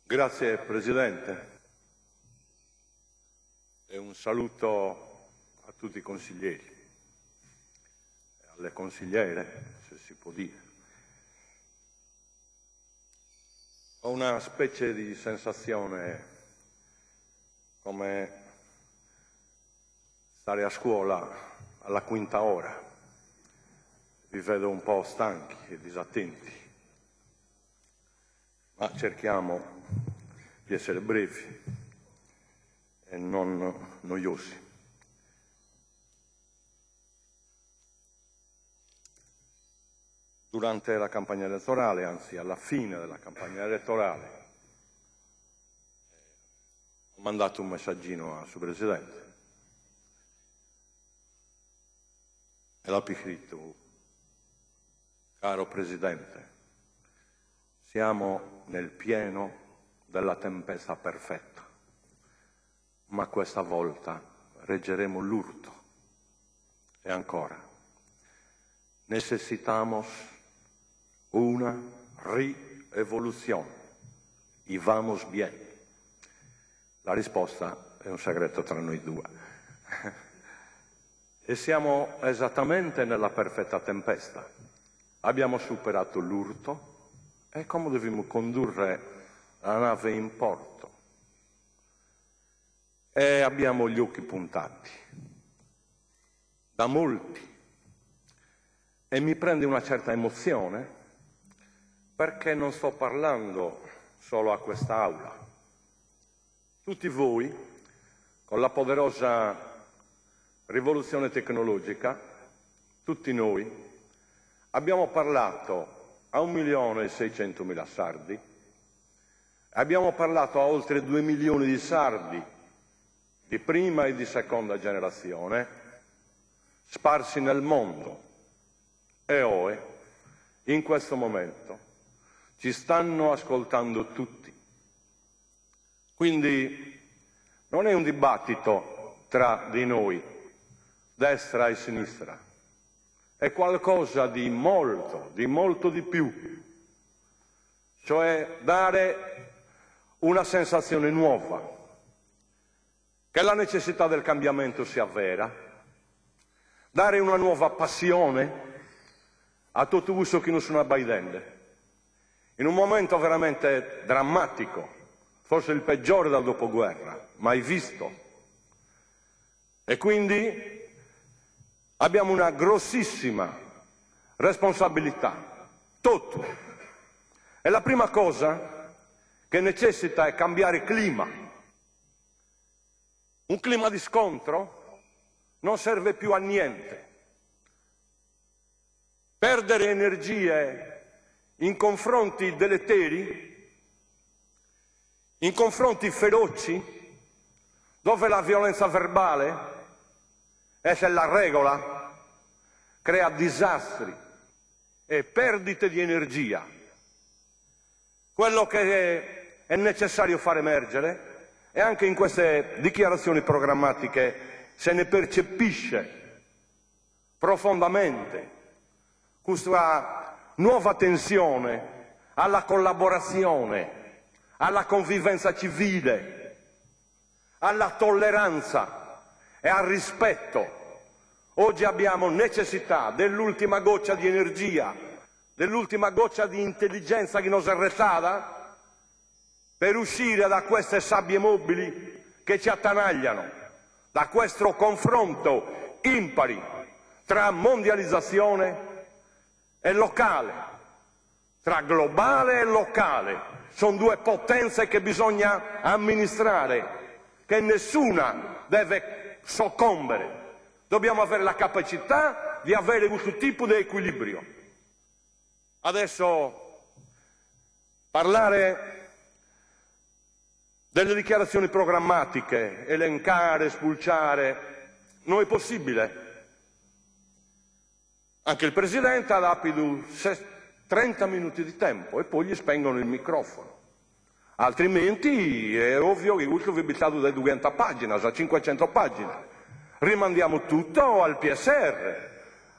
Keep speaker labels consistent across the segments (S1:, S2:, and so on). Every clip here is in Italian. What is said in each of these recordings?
S1: Grazie Presidente e un saluto a tutti i consiglieri e alle consigliere, se si può dire. Ho una specie di sensazione come stare a scuola alla quinta ora. Vi vedo un po' stanchi e disattenti, ma cerchiamo di essere brevi e non noiosi. Durante la campagna elettorale, anzi alla fine della campagna elettorale, ho mandato un messaggino al suo Presidente e l'ho scritto: caro Presidente, siamo nel pieno della tempesta perfetta, ma questa volta reggeremo l'urto. E ancora, necesitamos una rievoluzione, y vamos bien. La risposta è un segreto tra noi due. E siamo esattamente nella perfetta tempesta. Abbiamo superato l'urto e come dobbiamo condurre la nave in porto. E abbiamo gli occhi puntati da molti. E mi prende una certa emozione perché non sto parlando solo a quest'Aula. Tutti voi, con la poderosa rivoluzione tecnologica, tutti noi, abbiamo parlato a 1.600.000 sardi, abbiamo parlato a oltre 2 milioni di sardi di prima e di seconda generazione, sparsi nel mondo. E ora, in questo momento, ci stanno ascoltando tutti. Quindi non è un dibattito tra di noi, destra e sinistra, è qualcosa di molto di più, cioè dare una sensazione nuova, che la necessità del cambiamento sia vera, dare una nuova passione a tutti voi che non sono abbaidenti. In un momento veramente drammatico, forse il peggiore dal dopoguerra, mai visto. E quindi abbiamo una grossissima responsabilità, tutti. E la prima cosa che necessita è cambiare clima. Un clima di scontro non serve più a niente. Perdere energie in confronti deleteri, in confronti feroci, dove la violenza verbale, essa è la regola, crea disastri e perdite di energia. Quello che è necessario far emergere, e anche in queste dichiarazioni programmatiche se ne percepisce profondamente questa nuova tensione alla collaborazione, alla convivenza civile, alla tolleranza e al rispetto. Oggi abbiamo necessità dell'ultima goccia di energia, dell'ultima goccia di intelligenza che nos è restata per uscire da queste sabbie mobili che ci attanagliano, da questo confronto impari tra mondializzazione e locale, tra globale e locale. Sono due potenze che bisogna amministrare, che nessuna deve soccombere. Dobbiamo avere la capacità di avere questo tipo di equilibrio. Adesso parlare delle dichiarazioni programmatiche, elencare, spulciare, non è possibile. Anche il Presidente ha dato 30 minuti di tempo e poi gli spengono il microfono. Altrimenti è ovvio che questo vi è buttato da 200 pagine, a 500 pagine. Rimandiamo tutto al PSR,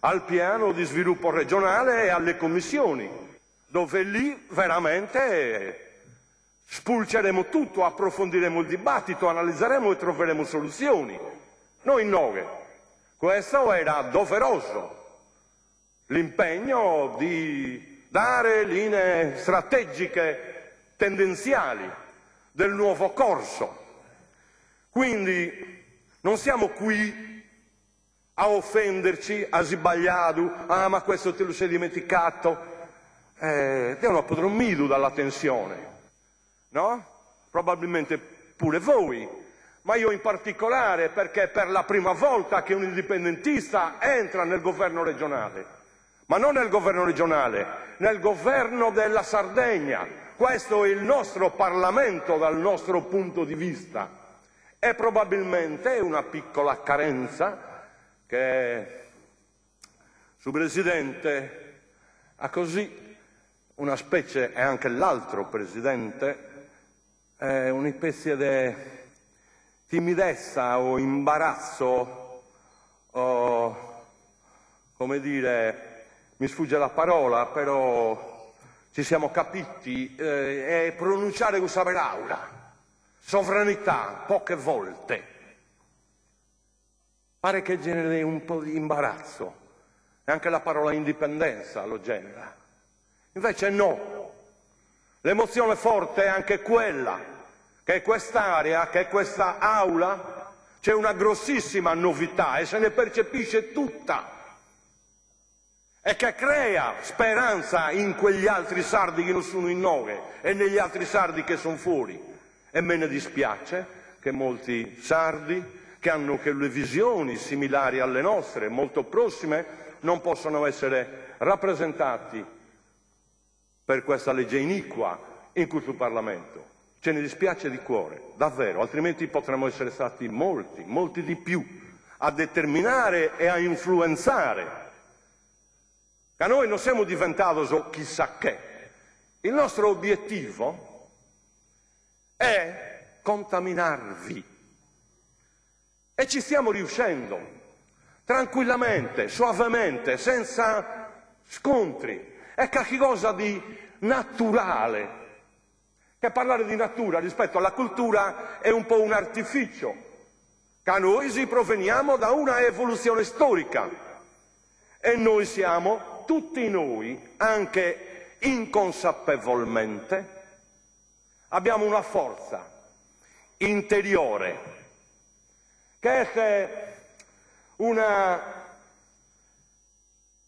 S1: al piano di sviluppo regionale e alle commissioni, dove lì veramente spulceremo tutto, approfondiremo il dibattito, analizzeremo e troveremo soluzioni. Noi no. Questo era doveroso, l'impegno di dare linee strategiche tendenziali del nuovo corso. Quindi non siamo qui a offenderci, a sbagliare, ma questo te lo sei dimenticato. Devono podromido dalla tensione, no? Probabilmente pure voi, ma io in particolare perché per la prima volta che un indipendentista entra nel governo regionale, ma non nel governo regionale, nel governo della Sardegna. Questo è il nostro Parlamento dal nostro punto di vista. È probabilmente una piccola carenza che su Presidente ha così una specie, e anche l'altro Presidente, una specie di timidezza o imbarazzo, o come dire, mi sfugge la parola, però ci siamo capiti, è pronunciare questa parola, sovranità, poche volte. Pare che generi un po' di imbarazzo, e anche la parola indipendenza lo genera. Invece no, l'emozione forte è anche quella, che quest'area, che questa aula, c'è una grossissima novità e se ne percepisce tutta e che crea speranza in quegli altri sardi che non sono in noi e negli altri sardi che sono fuori. E me ne dispiace che molti sardi che hanno quelle visioni similari alle nostre, molto prossime, non possano essere rappresentati per questa legge iniqua in questo Parlamento. Ce ne dispiace di cuore, davvero, altrimenti potremmo essere stati molti, molti di più a determinare e a influenzare. Che noi non siamo diventati chissà che. Il nostro obiettivo è contaminarvi e ci stiamo riuscendo, tranquillamente, suavemente, senza scontri. È qualcosa di naturale, che parlare di natura rispetto alla cultura è un po' un artificio, che noi si proveniamo da una evoluzione storica e noi siamo, tutti noi, anche inconsapevolmente, abbiamo una forza interiore, che è una...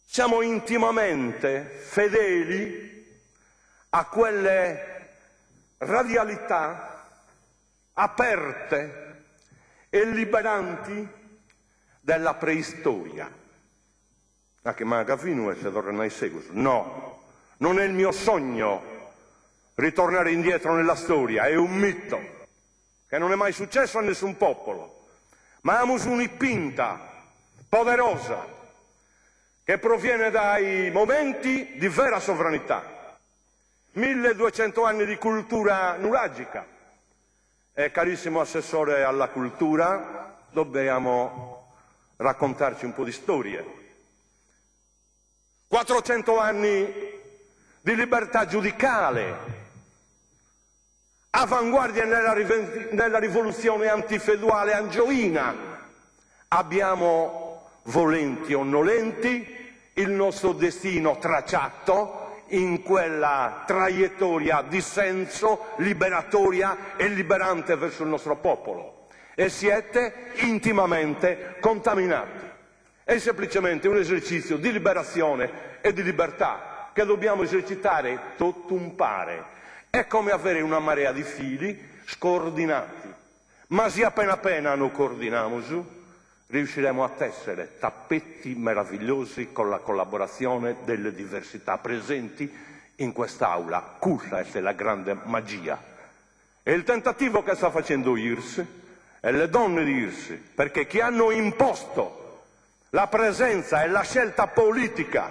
S1: Siamo intimamente fedeli a quelle radialità aperte e liberanti della preistoria. Anche magari non è tornare ai secoli. No, non è il mio sogno ritornare indietro nella storia, è un mito che non è mai successo a nessun popolo. Ma abbiamo un'ipinta poderosa che proviene dai momenti di vera sovranità. 1200 anni di cultura nuragica. E carissimo assessore alla cultura, dobbiamo raccontarci un po' di storie. 400 anni di libertà giudicale, avanguardia nella rivoluzione antifeudale angioina. Abbiamo, volenti o nolenti, il nostro destino tracciato in quella traiettoria di senso liberatoria e liberante verso il nostro popolo. E siete intimamente contaminati. È semplicemente un esercizio di liberazione e di libertà che dobbiamo esercitare tutto un pare. È come avere una marea di fili scordinati, ma se appena appena noi coordiniamo su, riusciremo a tessere tappetti meravigliosi con la collaborazione delle diversità presenti in quest'aula. Questa è la grande magia. E il tentativo che sta facendo IRS e le donne di IRS, perché chi hanno imposto la presenza e la scelta politica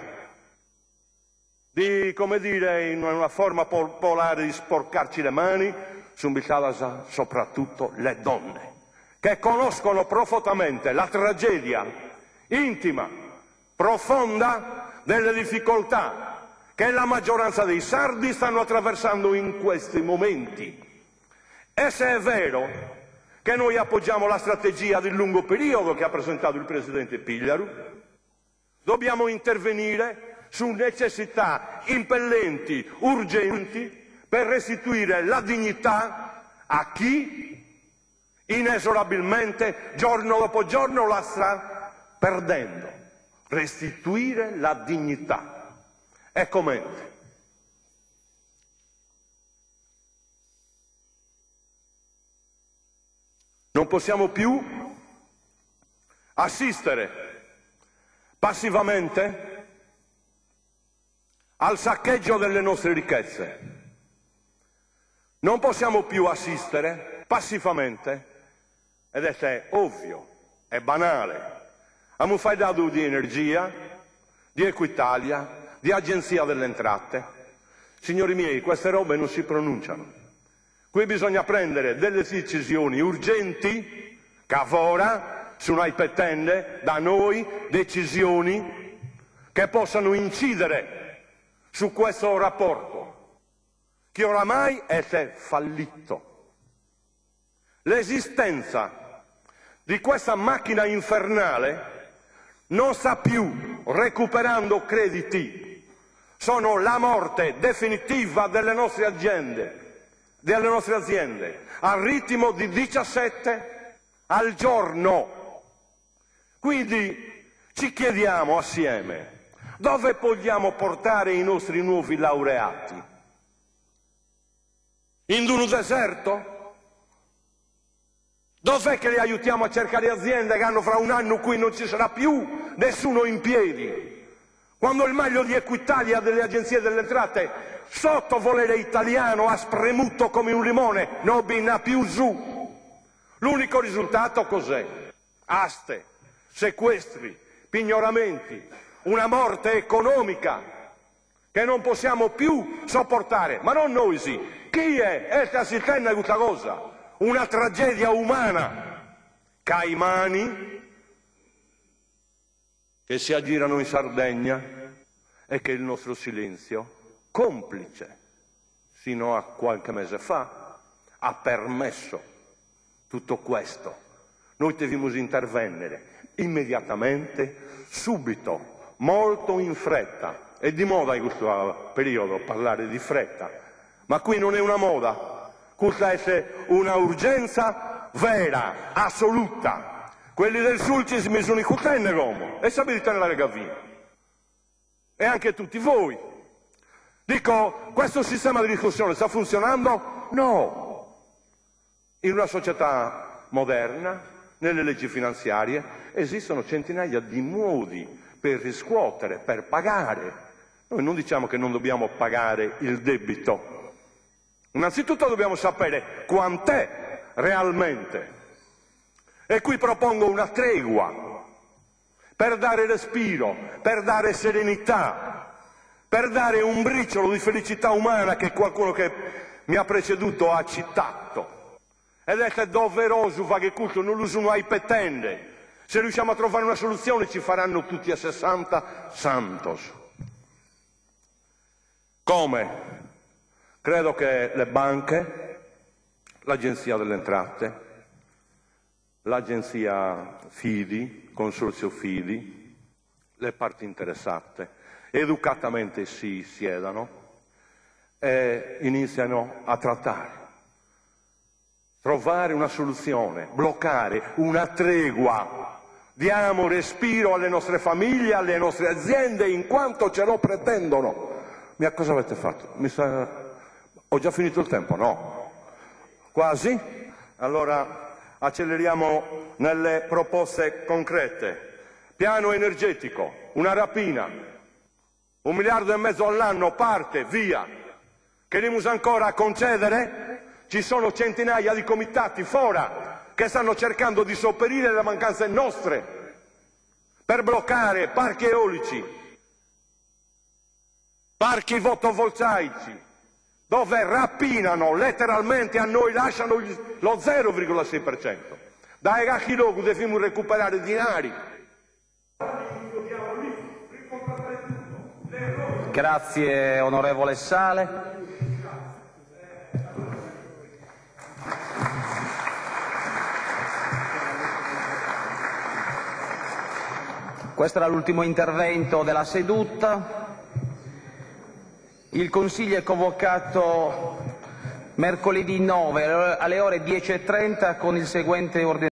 S1: di, come dire, in una forma popolare di sporcarci le mani, sono soprattutto le donne, che conoscono profondamente la tragedia intima, profonda delle difficoltà che la maggioranza dei sardi stanno attraversando in questi momenti. E se è vero che noi appoggiamo la strategia del lungo periodo che ha presentato il Presidente Pigliaru, dobbiamo intervenire su necessità impellenti, urgenti, per restituire la dignità a chi inesorabilmente, giorno dopo giorno, la sta perdendo. Restituire la dignità. E commenti. Non possiamo più assistere passivamente al saccheggio delle nostre ricchezze. Non possiamo più assistere passivamente, ed è ovvio, è banale, a un faidato di energia, di Equitalia, di Agenzia delle Entrate. Signori miei, queste robe non si pronunciano. Qui bisogna prendere delle decisioni urgenti, cavora, su una ipetende, da noi, decisioni che possano incidere su questo rapporto, che oramai è fallito. L'esistenza di questa macchina infernale non sta più recuperando crediti, sono la morte definitiva delle nostre aziende, al ritmo di 17 al giorno. Quindi ci chiediamo assieme, dove vogliamo portare i nostri nuovi laureati? In un deserto? Dov'è che li aiutiamo a cercare aziende che hanno fra un anno qui non ci sarà più nessuno in piedi? Quando il maglio di Equitalia delle agenzie delle entrate sotto volere italiano ha spremuto come un limone, non binna più su. L'unico risultato cos'è? Aste, sequestri, pignoramenti, una morte economica che non possiamo più sopportare. Ma non noi sì. Chi è? Sta assistendo a questa cosa? Una tragedia umana. Caimani che si aggirano in Sardegna e che il nostro silenzio, complice sino a qualche mese fa, ha permesso tutto questo. Noi dobbiamo intervenire immediatamente, subito, molto in fretta. È di moda in questo periodo parlare di fretta, ma qui non è una moda. Questa è una urgenza vera, assoluta. Quelli del Sulcis mi sono in Roma e sapete tenere la via. E anche tutti voi. Dico, questo sistema di discussione sta funzionando? No. In una società moderna, nelle leggi finanziarie, esistono centinaia di modi per riscuotere, per pagare. Noi non diciamo che non dobbiamo pagare il debito. Innanzitutto dobbiamo sapere quant'è realmente. E qui propongo una tregua per dare respiro, per dare serenità, per dare un briciolo di felicità umana che qualcuno che mi ha preceduto ha citato. Ed è doveroso che questo non lo sono ai petende. Se riusciamo a trovare una soluzione ci faranno tutti a 60 santos. Come? Credo che le banche, l'Agenzia delle Entrate, l'Agenzia Fidi, Consorzio Fidi, le parti interessate, educatamente si siedano e iniziano a trattare, trovare una soluzione, bloccare una tregua. Diamo respiro alle nostre famiglie, alle nostre aziende, in quanto ce lo pretendono. Ma cosa avete fatto? Ho già finito il tempo? No. Quasi? Allora acceleriamo nelle proposte concrete. Piano energetico, una rapina, 1,5 miliardi all'anno parte, via. Queremos ancora concedere? Ci sono centinaia di comitati fuori che stanno cercando di sopperire le mancanze nostre per bloccare parchi eolici, parchi fotovoltaici, dove rapinano letteralmente a noi, lasciano lo 0,6%. Dai Gachilogu dobbiamo recuperare dinari.
S2: Grazie onorevole Sale. Questo era l'ultimo intervento della seduta. Il Consiglio è convocato mercoledì 9 alle ore 10:30 con il seguente ordine.